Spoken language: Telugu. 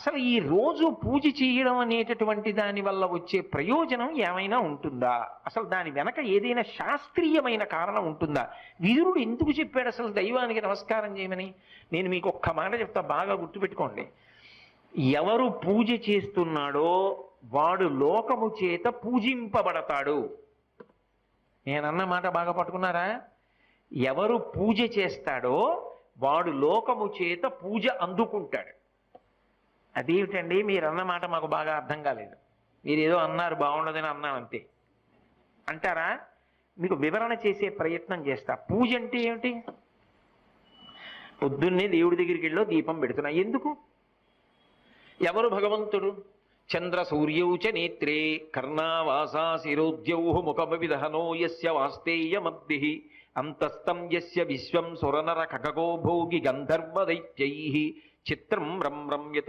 అసలు ఈ రోజు పూజ చేయడం అనేటటువంటి దాని వల్ల వచ్చే ప్రయోజనం ఏమైనా ఉంటుందా? అసలు దాని వెనక ఏదైనా శాస్త్రీయమైన కారణం ఉంటుందా? విదురుడు ఎందుకు చెప్పాడు అసలు దైవానికి నమస్కారం చేయమని? నేను మీకు ఒక్క మాట చెప్తా, బాగా గుర్తుపెట్టుకోండి. ఎవరు పూజ చేస్తున్నాడో వాడు లోకము చేత పూజింపబడతాడు. నేనన్న మాట బాగా పట్టుకున్నారా? ఎవరు పూజ చేస్తాడో వాడు లోకము చేత పూజ అందుకుంటాడు. అదేమిటండి మీరు అన్నమాట మాకు బాగా అర్థం కాలేదు, మీరు ఏదో అన్నారు బాగుండదని అన్నాను అంతే అంటారా? మీకు వివరణ చేసే ప్రయత్నం చేస్తా. పూజ అంటే ఏమిటి? పొద్దున్నే దేవుడి దగ్గరికి వెళ్ళో దీపం పెడుతున్నా. ఎందుకు? ఎవరు భగవంతుడు? చంద్ర సూర్యౌ చ నేత్రే కర్ణావాసా శిరోద్యౌ ముఖమవిదహనో యస్య వాస్తేయమబ్ధిః అంతస్తం యస్య విశ్వం సురనర ఖగో భోగి గంధర్వ దైత్యైః చిత్రం రమ్యతే